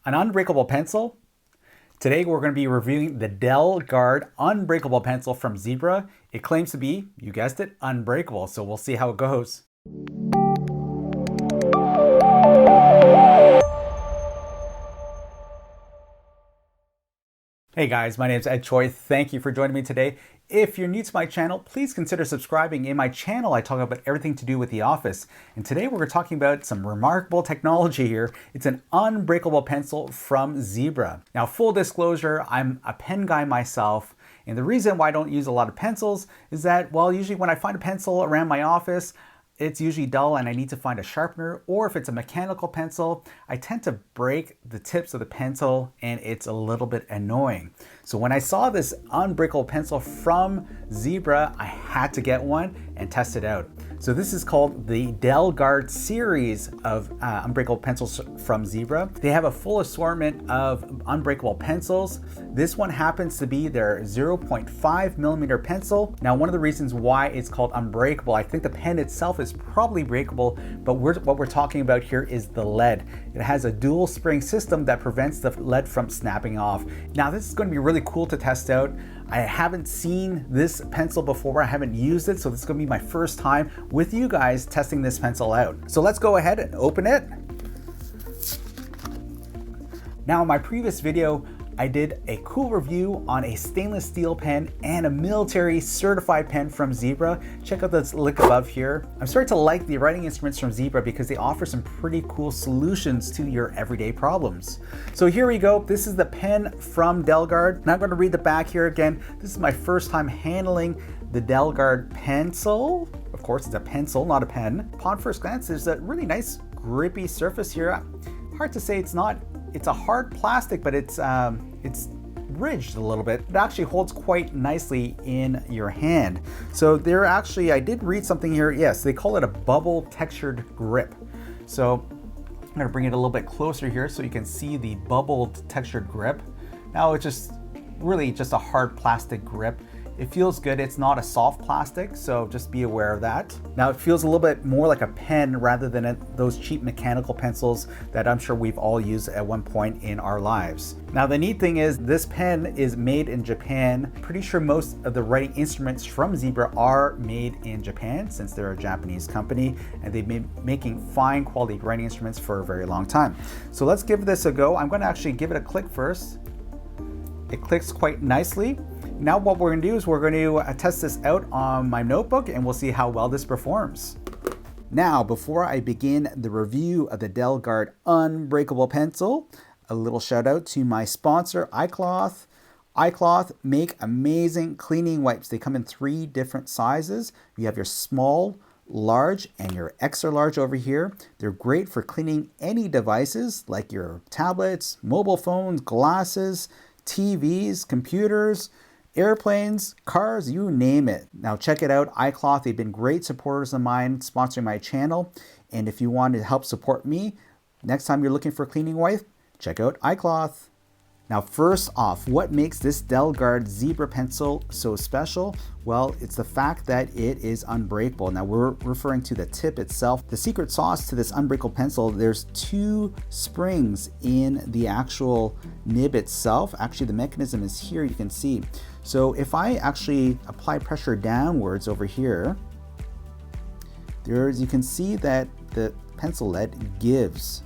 An unbreakable pencil? Today we're going to be reviewing the DelGuard Unbreakable Pencil from Zebra. It claims to be, you guessed it, unbreakable, so we'll see how it goes. Hey guys, my name is Tchoi. Thank you for joining me today. If you're new to my channel, please consider subscribing. In my channel, I talk about everything to do with the office. And today we're talking about some remarkable technology here. It's an unbreakable pencil from Zebra. Now, full disclosure, I'm a pen guy myself. And the reason why I don't use a lot of pencils is that, well, usually when I find a pencil around my office, it's usually dull and I need to find a sharpener, or if it's a mechanical pencil, I tend to break the tips of the pencil and it's a little bit annoying. So when I saw this unbreakable pencil from Zebra, I had to get one and test it out. So this is called the DelGuard series of unbreakable pencils from Zebra. They have a full assortment of unbreakable pencils. This one happens to be their 0.5 millimeter pencil. Now, one of the reasons why it's called unbreakable, I think the pen itself is probably breakable, but what we're talking about here is the lead. It has a dual spring system that prevents the lead from snapping off. Now, this is going to be really cool to test out. I haven't seen this pencil before. I haven't used it, so this is going to be my first time with you guys testing this pencil out. So let's go ahead and open it. Now, in my previous video, I did a cool review on a stainless steel pen and a military certified pen from Zebra. Check out this link above here. I'm starting to like the writing instruments from Zebra because they offer some pretty cool solutions to your everyday problems. So here we go. This is the pen from DelGuard. Now I'm going to read the back here again. This is my first time handling the DelGuard pencil. Of course, it's a pencil, not a pen. Upon first glance, there's a really nice grippy surface here. Hard to say, it's a hard plastic, but it's ridged a little bit. It actually holds quite nicely in your hand. So I did read something here. Yes, they call it a bubble textured grip. So I'm gonna bring it a little bit closer here so you can see the bubbled textured grip. Now it's just really just a hard plastic grip. It feels good. It's not a soft plastic, so just be aware of that. Now it feels a little bit more like a pen rather than those cheap mechanical pencils that I'm sure we've all used at one point in our lives. Now the neat thing is this pen is made in Japan. Pretty sure most of the writing instruments from Zebra are made in Japan since they're a Japanese company and they've been making fine quality writing instruments for a very long time. So let's give this a go. I'm going to actually give it a click first. It clicks quite nicely. Now what we're going to do is we're going to test this out on my notebook and we'll see how well this performs. Now, before I begin the review of the DelGuard Unbreakable Pencil, a little shout out to my sponsor, iCloth. iCloth make amazing cleaning wipes. They come in 3 different sizes. You have your small, large, and your extra large over here. They're great for cleaning any devices like your tablets, mobile phones, glasses, TVs, computers, airplanes, cars, you name it. Now check it out, iCloth. They've been great supporters of mine, sponsoring my channel. And if you want to help support me, next time you're looking for a cleaning wipe, check out iCloth. Now first off, what makes this DelGuard Zebra pencil so special? Well, it's the fact that it is unbreakable. Now we're referring to the tip itself. The secret sauce to this unbreakable pencil, there's 2 springs in the actual nib itself. Actually, the mechanism is here, you can see. So if I actually apply pressure downwards over here, you can see that the pencil lead gives.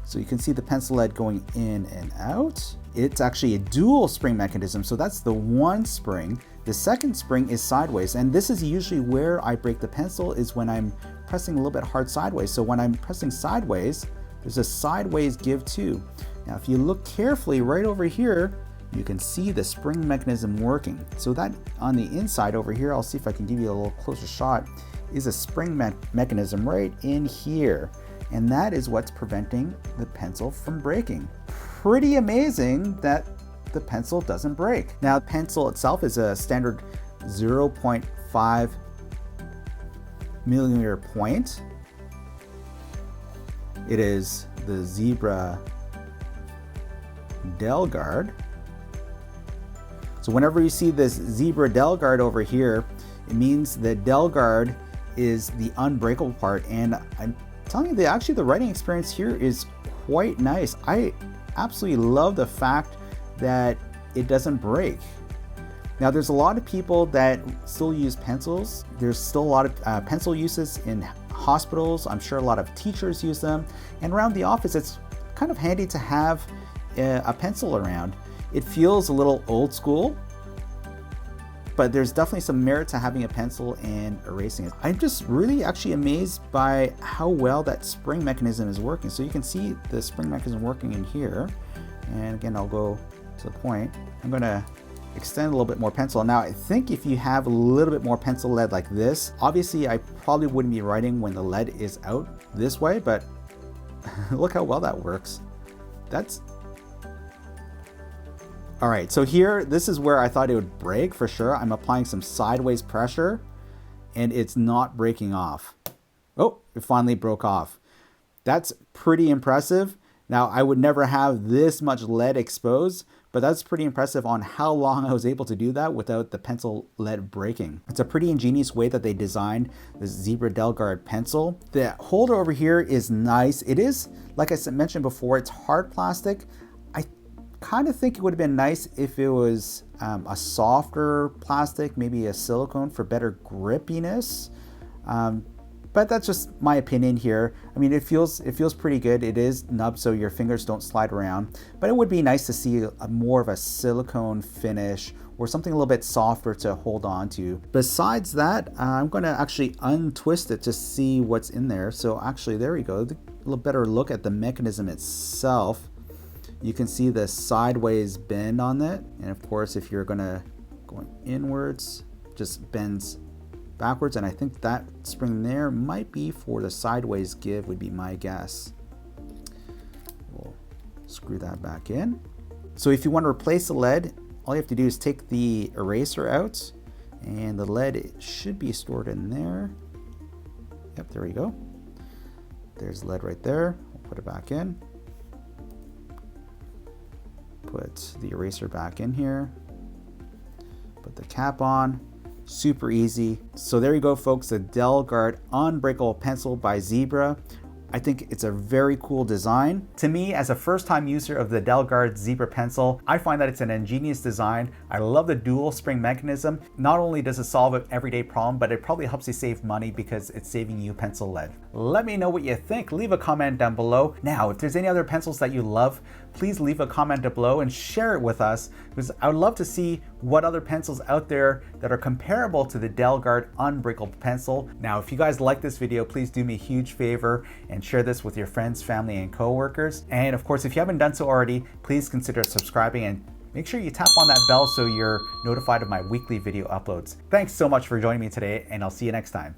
So you can see the pencil lead going in and out. It's actually a dual spring mechanism. So that's the one spring. The second spring is sideways. And this is usually where I break the pencil, is when I'm pressing a little bit hard sideways. So when I'm pressing sideways, there's a sideways give too. Now, if you look carefully right over here, you can see the spring mechanism working. So that on the inside over here, I'll see if I can give you a little closer shot, is a spring mechanism right in here. And that is what's preventing the pencil from breaking. Pretty amazing that the pencil doesn't break. Now, the pencil itself is a standard 0.5 millimeter point. It is the Zebra DelGuard. So whenever you see this Zebra DelGuard over here, it means that DelGuard is the unbreakable part. And I'm telling you, actually the writing experience here is quite nice. I absolutely love the fact that it doesn't break. Now there's a lot of people that still use pencils. There's still a lot of pencil uses in hospitals. I'm sure a lot of teachers use them. And around the office, it's kind of handy to have a pencil around. It feels a little old school, but there's definitely some merit to having a pencil and erasing it. I'm just really actually amazed by how well that spring mechanism is working. So you can see the spring mechanism working in here. And again, I'll go to the point. I'm gonna extend a little bit more pencil. Now I think if you have a little bit more pencil lead like this, obviously I probably wouldn't be writing when the lead is out this way, but look how well that works. That's all right. So here, this is where I thought it would break for sure. I'm applying some sideways pressure and it's not breaking off. Oh, it finally broke off. That's pretty impressive. Now I would never have this much lead exposed, but that's pretty impressive on how long I was able to do that without the pencil lead breaking. It's a pretty ingenious way that they designed the Zebra DelGuard pencil. The holder over here is nice. It is, like I mentioned before, it's hard plastic. I kind of think it would have been nice if it was a softer plastic, maybe a silicone for better grippiness. But that's just my opinion here. I mean, it feels pretty good. It is nubbed so your fingers don't slide around, but it would be nice to see more of a silicone finish or something a little bit softer to hold on to. Besides that, I'm gonna actually untwist it to see what's in there. So actually, there we go. A little better look at the mechanism itself. You can see the sideways bend on it. And of course, if you're going inwards, just bends backwards. And I think that spring there might be for the sideways give, would be my guess. We'll screw that back in. So if you want to replace the lead, all you have to do is take the eraser out and the lead should be stored in there. Yep, there we go. There's lead right there. We'll put it back in. Put the eraser back in here. Put the cap on. Super easy. So there you go, folks, the DelGuard Unbreakable Pencil by Zebra. I think it's a very cool design. To me, as a first-time user of the DelGuard Zebra Pencil, I find that it's an ingenious design. I love the dual spring mechanism. Not only does it solve an everyday problem, but it probably helps you save money because it's saving you pencil lead. Let me know what you think. Leave a comment down below. Now, if there's any other pencils that you love, please leave a comment down below and share it with us, because I would love to see what other pencils out there that are comparable to the DelGuard Unbreakable Pencil. Now, if you guys like this video, please do me a huge favor and share this with your friends, family, and coworkers. And of course, if you haven't done so already, please consider subscribing and make sure you tap on that bell so you're notified of my weekly video uploads. Thanks so much for joining me today, and I'll see you next time.